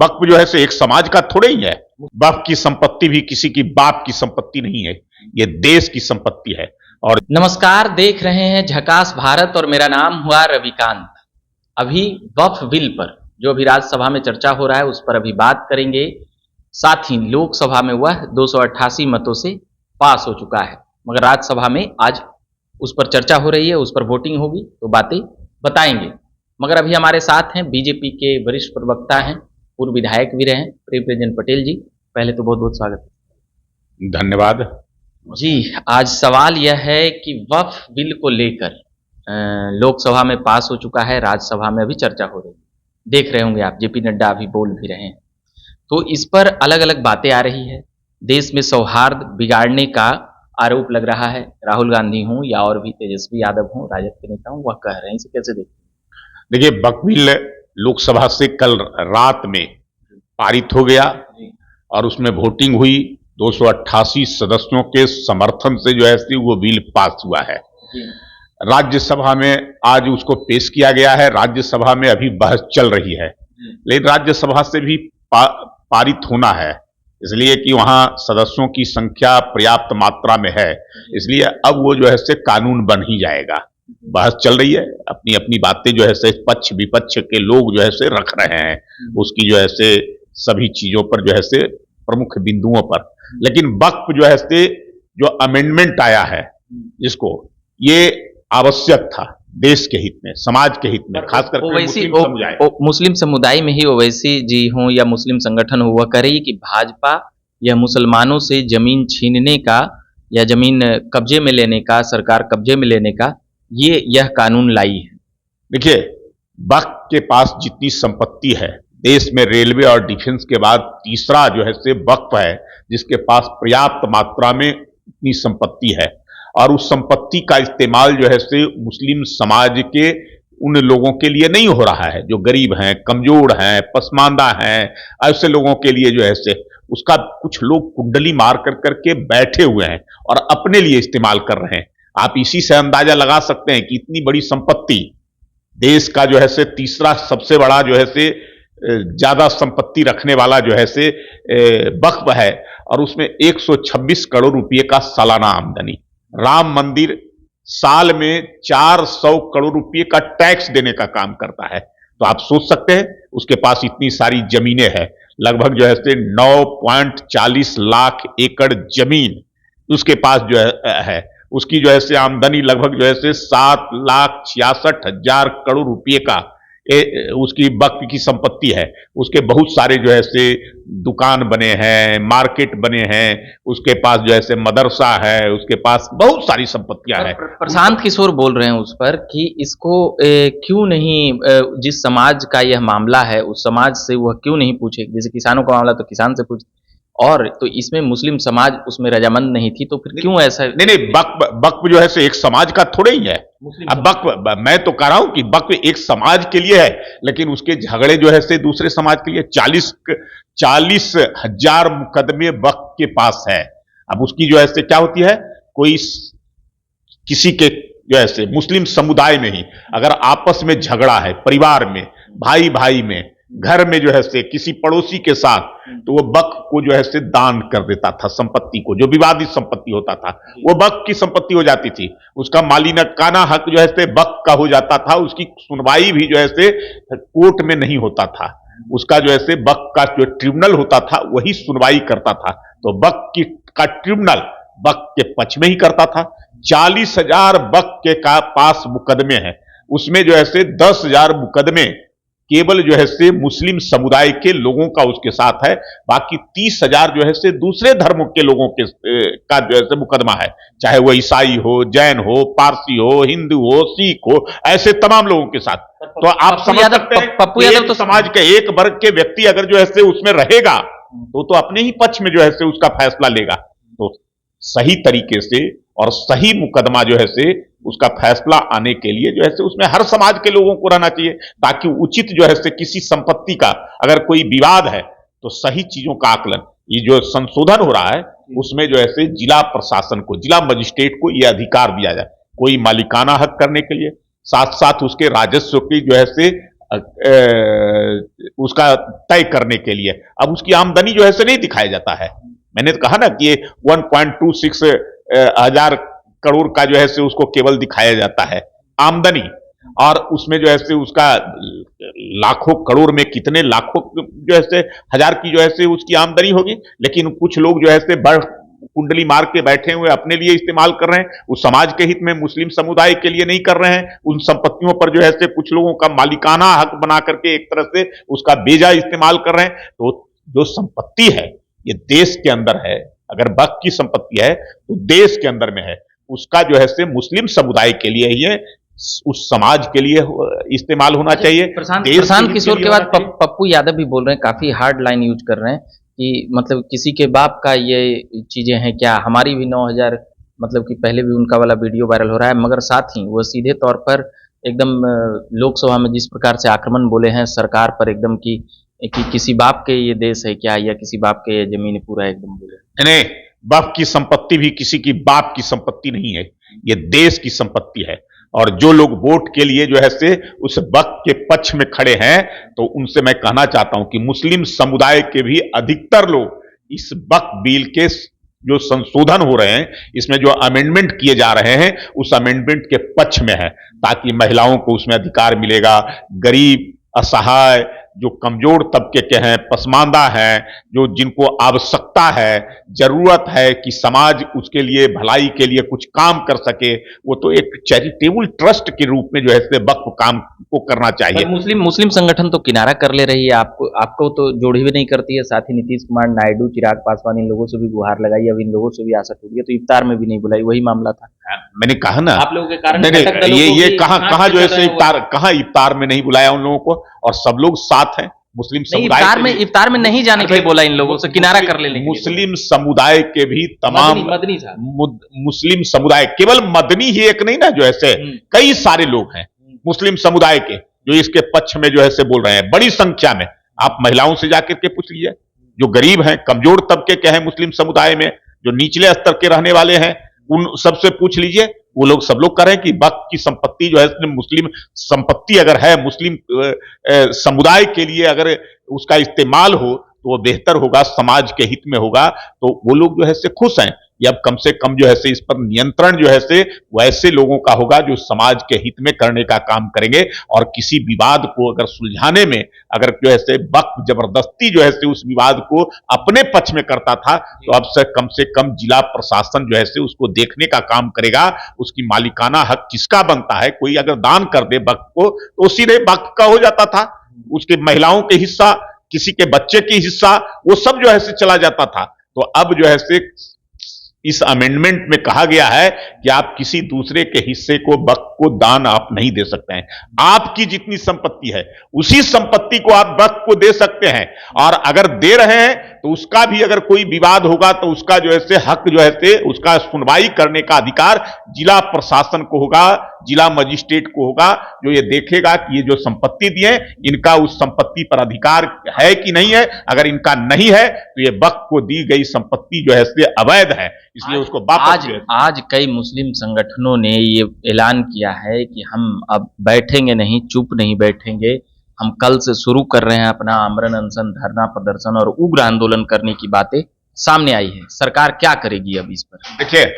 वक्फ जो है से एक समाज का थोड़े ही है। वक्फ की संपत्ति भी किसी की बाप की संपत्ति नहीं है, ये देश की संपत्ति है। और नमस्कार, देख रहे हैं झकास भारत और मेरा नाम हुआ रविकांत। अभी वक्फ बिल पर जो अभी राज्यसभा में चर्चा हो रहा है उस पर अभी बात करेंगे। साथ ही लोकसभा में वह 288 मतों से पास हो चुका है, मगर राज्यसभा में आज उस पर चर्चा हो रही है, उस पर वोटिंग होगी तो बातें बताएंगे। मगर अभी हमारे साथ हैं बीजेपी के वरिष्ठ प्रवक्ता हैं, पूर्व विधायक भी रहे प्रेमचंद पटेल जी। पहले तो बहुत बहुत स्वागत है। धन्यवाद जी। आज सवाल यह है कि वक्फ बिल को लेकर लोकसभा में पास हो चुका है, राज्यसभा में अभी चर्चा हो रही है। देख रहे होंगे आप, जेपी नड्डा अभी बोल भी रहे हैं, तो इस पर अलग अलग बातें आ रही है। देश में सौहार्द बिगाड़ने का आरोप लग रहा है। राहुल गांधी हों या और भी तेजस्वी यादव हों, राजद के नेता हों, वह कह रहे हैं। इसे कैसे देखते हैं? देखिए, वक्फ बिल लोकसभा से कल रात में पारित हो गया और उसमें वोटिंग हुई। 288 सदस्यों के समर्थन से जो है वो बिल पास हुआ है। राज्यसभा में आज उसको पेश किया गया है। राज्यसभा में अभी बहस चल रही है, लेकिन राज्यसभा से भी पारित होना है, इसलिए कि वहां सदस्यों की संख्या पर्याप्त मात्रा में है, इसलिए अब वो जो है से कानून बन ही जाएगा। बहस चल रही है, अपनी अपनी बातें जो है से पक्ष विपक्ष के लोग जो है से रख रहे हैं, उसकी जो है से सभी चीजों पर जो है से प्रमुख बिंदुओं पर। लेकिन वक्फ जो है से जो अमेंडमेंट आया है जिसको, ये आवश्यक था देश के हित में, समाज के हित में, खासकर मुस्लिम समुदाय में ही ओवैसी जी हों या मुस्लिम संगठन हो, वह कह रही है कि भाजपा यह मुसलमानों से जमीन छीनने का या जमीन कब्जे में लेने का, सरकार कब्जे में लेने का यह कानून लाई है। देखिए, वक्फ के पास जितनी संपत्ति है देश में, रेलवे और डिफेंस के बाद तीसरा जो है से वक्फ है, जिसके पास पर्याप्त मात्रा में इतनी संपत्ति है। और उस संपत्ति का इस्तेमाल जो है से मुस्लिम समाज के उन लोगों के लिए नहीं हो रहा है जो गरीब हैं, कमजोर हैं, पसमानदा हैं, ऐसे लोगों के लिए जो है से उसका कुछ लोग कुंडली मार कर करके बैठे हुए हैं और अपने लिए इस्तेमाल कर रहे हैं। आप इसी से अंदाजा लगा सकते हैं कि इतनी बड़ी संपत्ति, देश का जो है से तीसरा सबसे बड़ा जो है से ज्यादा संपत्ति रखने वाला जो है से वक्फ है, और उसमें 126 करोड़ रुपए का सालाना आमदनी। राम मंदिर साल में 400 करोड़ रुपए का टैक्स देने का काम करता है। तो आप सोच सकते हैं उसके पास इतनी सारी जमीनें हैं, लगभग जो है से 9.40 लाख एकड़ जमीन उसके पास जो है उसकी जो है से आमदनी लगभग जो है से 7,66,000 करोड़ रुपए का उसकी वक्फ की संपत्ति है। उसके बहुत सारे जो है से दुकान बने हैं, मार्केट बने हैं, उसके पास जो है से मदरसा है, उसके पास बहुत सारी संपत्तियां हैं। प्रशांत किशोर बोल रहे हैं उस पर कि इसको क्यों नहीं, जिस समाज का यह मामला है उस समाज से वह क्यों नहीं पूछे। जैसे किसानों का मामला तो किसान से पूछे, और तो इसमें मुस्लिम समाज उसमें रजामंद नहीं थी, तो फिर क्यों ऐसा? नहीं, वक्फ जो है से एक समाज का थोड़े ही है। अब वक्फ, मैं तो कह रहा हूं कि वक्फ एक समाज के लिए है, लेकिन उसके झगड़े जो है से दूसरे समाज के लिए। 40,000 मुकदमे वक्फ के पास है। अब उसकी जो है से क्या होती है, कोई किसी के जो है से मुस्लिम समुदाय में ही अगर आपस में झगड़ा है, परिवार में, भाई भाई में, घर में जो है से किसी पड़ोसी के साथ, तो वो वक्फ को जो है से दान कर देता था। संपत्ति को, जो विवादित संपत्ति होता था वो वक्फ की संपत्ति हो जाती थी। उसका मालिकाना हक जो है से वक्फ का हो जाता था। उसकी सुनवाई भी जो है से कोर्ट में नहीं होता था, उसका जो है से वक्फ का जो ट्रिब्यूनल होता था वही सुनवाई करता था। तो वक्फ का ट्रिब्यूनल वक्फ के पक्ष में ही करता था। 40,000 वक्फ के पास मुकदमे हैं, उसमें जो है से 10,000 मुकदमे केवल जो है से मुस्लिम समुदाय के लोगों का उसके साथ है। बाकी 30,000 जो है से दूसरे धर्मों के लोगों के का जो है से मुकदमा है, चाहे वो ईसाई हो, जैन हो, पारसी हो, हिंदू हो, सिख हो, ऐसे तमाम लोगों के साथ। तो आप समझ सकते हैं कि तो समाज के एक वर्ग के व्यक्ति अगर जो है से उसमें रहेगा तो अपने ही पक्ष में जो है से उसका फैसला लेगा। तो सही तरीके से और सही मुकदमा जो है से उसका फैसला आने के लिए जो है से उसमें हर समाज के लोगों को रहना चाहिए, ताकि उचित जो है से किसी संपत्ति का अगर कोई विवाद है तो सही चीजों का आकलन, ये जो संशोधन हो रहा है उसमें जो है से जिला प्रशासन को, जिला मजिस्ट्रेट को यह अधिकार दिया जाए कोई मालिकाना हक करने के लिए, साथ साथ उसके राजस्व की जो है से उसका तय करने के लिए। अब उसकी आमदनी जो है से नहीं दिखाया जाता है। मैंने तो कहा ना कि ये 1.26 हजार करोड़ का जो है से उसको केवल दिखाया जाता है आमदनी, और उसमें जो है से उसका लाखों करोड़ में कितने लाखों जो है से हजार की जो है से उसकी आमदनी होगी, लेकिन कुछ लोग जो है से बड़ कुंडली मार के बैठे हुए अपने लिए इस्तेमाल कर रहे हैं, उस समाज के हित में मुस्लिम समुदाय के लिए नहीं कर रहे हैं। उन संपत्तियों पर जो है से कुछ लोगों का मालिकाना हक बना करके एक तरह से उसका बेजा इस्तेमाल कर रहे हैं। तो जो संपत्ति है ये देश के अंदर है, अगर वक्फ की संपत्ति है तो देश के अंदर में है, उसका जो है से मुस्लिम समुदाय के लिए ही है, उस समाज के लिए इस्तेमाल होना चाहिए। प्रशांत किशोर के बाद पप्पू यादव भी बोल रहे हैं, काफी हार्ड लाइन यूज कर रहे हैं कि मतलब किसी के बाप का ये चीजें हैं क्या, हमारी भी 9,000, मतलब कि पहले भी उनका वाला वीडियो वायरल हो रहा है, मगर साथ ही वो सीधे तौर पर एकदम लोकसभा में जिस प्रकार से आक्रमण बोले हैं सरकार पर एकदम कि किसी बाप के ये देश है क्या, या किसी बाप के ये जमीन पूरा एकदम बोले। नहीं, बाप की संपत्ति भी किसी की बाप की संपत्ति नहीं है, ये देश की संपत्ति है। और जो लोग वोट के लिए जो है से उस वक्त के पक्ष में खड़े हैं, तो उनसे मैं कहना चाहता हूं कि मुस्लिम समुदाय के भी अधिकतर लोग इस वक्त बिल के जो संशोधन हो रहे हैं, इसमें जो अमेंडमेंट किए जा रहे हैं, उस अमेंडमेंट के पक्ष में है, ताकि महिलाओं को उसमें अधिकार मिलेगा, गरीब, असहाय, जो कमजोर तबके के हैं, पसमानदा हैं, जो जिनको आवश्यकता है, जरूरत है कि समाज उसके लिए भलाई के लिए कुछ काम कर सके, वो तो एक चैरिटेबल ट्रस्ट के रूप में जो है से वक्फ काम को करना चाहिए। मुस्लिम संगठन तो किनारा कर ले रही है, आपको तो जोड़ी भी नहीं करती है। साथ ही नीतीश कुमार, नायडू, चिराग पासवान, इन लोगों से भी गुहार लगाई, अब इन लोगों से भी आशा टूटी है, तो इफ्तार में भी नहीं बुलाई, वही मामला था। मैंने कहा ना, आप लोगों के कारण ये कहां जो है कहां इफ्तार में नहीं बुलाया उन लोगों को, और सब लोग साथ हैं मुस्लिम समुदाय। इफ्तार में नहीं जाने के लिए बोला इन लोगों से, किनारा कर लेने। मुस्लिम समुदाय के भी तमाम मदनी था। मुस्लिम समुदाय, केवल मदनी ही एक नहीं ना, जो ऐसे कई सारे लोग हैं मुस्लिम समुदाय के जो इसके पक्ष में जो है से बोल रहे हैं, बड़ी संख्या में। आप महिलाओं से जाकर के पूछ लीजिए, जो गरीब हैं, कमजोर तबके के हैं मुस्लिम समुदाय में, जो निचले स्तर के रहने वाले हैं, उन सबसे पूछ लीजिए, वो लोग सब लोग कह रहे हैं कि वक्फ की संपत्ति जो है मुस्लिम संपत्ति अगर है, मुस्लिम समुदाय के लिए अगर उसका इस्तेमाल हो तो वो बेहतर होगा, समाज के हित में होगा, तो वो लोग जो है से खुश हैं। या अब कम से कम जो है से इस पर नियंत्रण जो है से वैसे लोगों का होगा जो समाज के हित में करने का काम करेंगे, और किसी विवाद को अगर सुलझाने में अगर जो है से वक्फ जबरदस्ती जो है से उस विवाद को अपने पक्ष में करता था, तो अब से कम जिला प्रशासन जो है से उसको देखने का काम करेगा, उसकी मालिकाना हक किसका बनता है। कोई अगर दान कर दे वक्फ को तो सीधे वक्फ का हो जाता था, उसके महिलाओं के हिस्सा, किसी के बच्चे की हिस्सा, वो सब जो है से चला जाता था। तो अब जो है से इस अमेंडमेंट में कहा गया है कि आप किसी दूसरे के हिस्से को, वक्फ को दान आप नहीं दे सकते हैं। आपकी जितनी संपत्ति है उसी संपत्ति को आप वक्फ को दे सकते हैं, और अगर दे रहे हैं तो उसका भी अगर कोई विवाद होगा तो उसका जो है से हक जो है से उसका सुनवाई करने का अधिकार जिला प्रशासन को होगा, जिला मजिस्ट्रेट को होगा, जो ये देखेगा कि ये जो संपत्ति दिए इनका उस संपत्ति पर अधिकार है कि नहीं है। अगर इनका नहीं है तो ये वक्फ को दी गई संपत्ति जो है से अवैध है, इसलिए उसको वापस। आज कई मुस्लिम संगठनों ने ये ऐलान किया है कि हम अब बैठेंगे नहीं, चुप नहीं बैठेंगे, हम कल से शुरू कर रहे हैं अपना आमरण अनशन, धरना प्रदर्शन और उग्र आंदोलन करने की बातें सामने आई है। सरकार क्या करेगी अब इस पर? देखिए,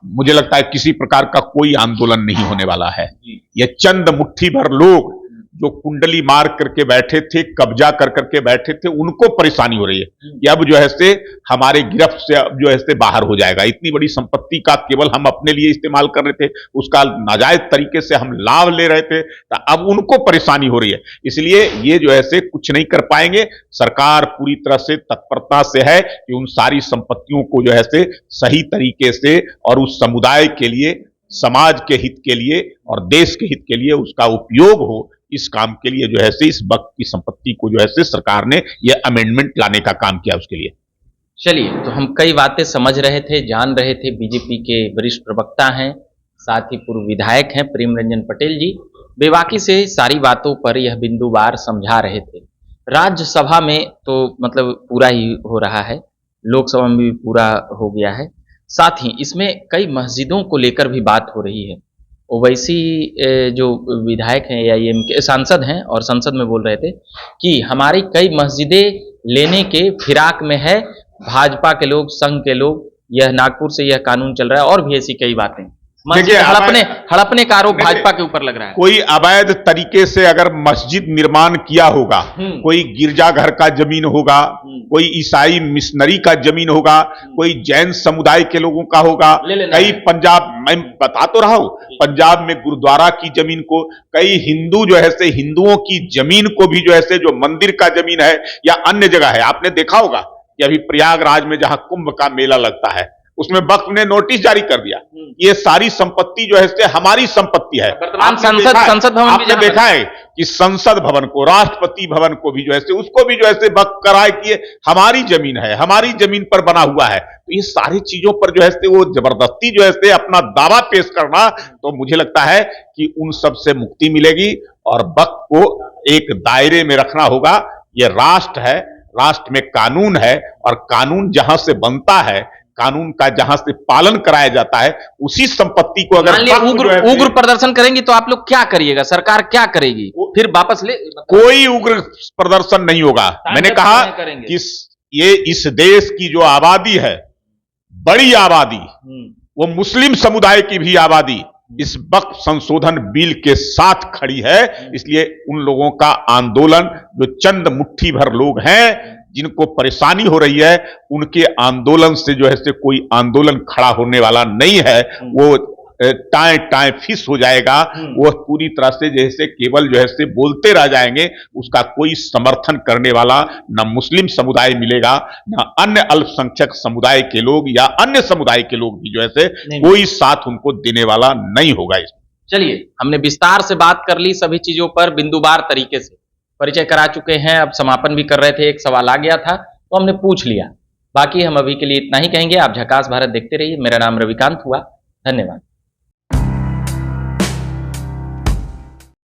मुझे लगता है किसी प्रकार का कोई आंदोलन नहीं होने वाला है। ये चंद मुट्ठी भर लोग जो कुंडली मार करके बैठे थे, कब्जा कर करके बैठे थे, उनको परेशानी हो रही है कि अब जो है से हमारे गिरफ्त से अब जो है से बाहर हो जाएगा। इतनी बड़ी संपत्ति का केवल हम अपने लिए इस्तेमाल कर रहे थे, उसका नाजायज तरीके से हम लाभ ले रहे थे, तो अब उनको परेशानी हो रही है। इसलिए ये जो है से कुछ नहीं कर पाएंगे। सरकार पूरी तरह से तत्परता से है कि उन सारी संपत्तियों को जो है से सही तरीके से और उस समुदाय के लिए, समाज के हित के लिए और देश के हित के लिए उसका उपयोग हो, इस काम के लिए जो है से इस वक्त की संपत्ति को जो है से सरकार ने यह अमेंडमेंट लाने का काम किया उसके लिए। चलिए, तो हम कई बातें समझ रहे थे, जान रहे थे। बीजेपी के वरिष्ठ प्रवक्ता हैं, साथ ही पूर्व विधायक हैं प्रेम रंजन पटेल जी, बेबाकी से सारी बातों पर यह बिंदुवार समझा रहे थे। राज्यसभा में तो मतलब पूरा ही हो रहा है, लोकसभा में भी पूरा हो गया है। साथ ही इसमें कई मस्जिदों को लेकर भी बात हो रही है। ओवैसी जो विधायक हैं या ये के सांसद हैं और संसद में बोल रहे थे कि हमारी कई मस्जिदें लेने के फिराक में है भाजपा के लोग, संघ के लोग, यह नागपुर से यह कानून चल रहा है और भी ऐसी कई बातें। मस्जिद हड़पने का आरोप भाजपा के ऊपर लग रहा है। कोई अवैध तरीके से अगर मस्जिद निर्माण किया होगा, कोई गिरजाघर का जमीन होगा, कोई ईसाई मिशनरी का जमीन होगा, कोई जैन समुदाय के लोगों का होगा, कई पंजाब, मैं बता तो रहा हूं, पंजाब में गुरुद्वारा की जमीन को, कई हिंदू जो है से हिंदुओं की जमीन को भी जो है से जो मंदिर का जमीन है या अन्य जगह है। आपने देखा होगा कि अभी प्रयागराज में जहां कुंभ का मेला लगता है उसमें वक्फ ने नोटिस जारी कर दिया, ये सारी संपत्ति जो है से हमारी संपत्ति है। संसद भवन आपने देखा है कि संसद भवन को, राष्ट्रपति भवन को भी जो है से उसको भी जो है से वक्फ कराए कि हमारी जमीन है, हमारी जमीन पर बना हुआ है। तो ये सारी चीजों पर जो है से वो जबरदस्ती जो है से अपना दावा पेश करना, तो मुझे लगता है कि उन सब से मुक्ति मिलेगी और वक्फ को एक दायरे में रखना होगा। ये राष्ट्र है, राष्ट्र में कानून है और कानून जहां से बनता है, कानून का जहां से पालन कराया जाता है, उसी संपत्ति को अगर उग्र प्रदर्शन करेंगे तो आप लोग क्या करिएगा? सरकार क्या करेगी? फिर वापस ले? कोई उग्र प्रदर्शन नहीं होगा। मैंने कहा कि ये इस देश की जो आबादी है, बड़ी आबादी, वो मुस्लिम समुदाय की भी आबादी इस वक्फ संशोधन बिल के साथ खड़ी है। इसलिए उन लोगों का आंदोलन, जो चंद मुट्ठी भर लोग हैं जिनको परेशानी हो रही है, उनके आंदोलन से जो है से कोई आंदोलन खड़ा होने वाला नहीं है। वो टाए टाए फिस हो जाएगा, वो पूरी तरह से जैसे केवल जो है से बोलते रह जाएंगे। उसका कोई समर्थन करने वाला न मुस्लिम समुदाय मिलेगा, न अन्य अल्पसंख्यक समुदाय के लोग या अन्य समुदाय के लोग भी जो है से कोई साथ उनको देने वाला नहीं होगा। चलिए, हमने विस्तार से बात कर ली सभी चीजों पर, बिंदुवार तरीके से परिचय करा चुके हैं। अब समापन भी कर रहे थे, एक सवाल आ गया था तो हमने पूछ लिया। बाकी हम अभी के लिए इतना ही कहेंगे। आप झकास भारत देखते रहिए। मेरा नाम रविकांत हुआ। धन्यवाद।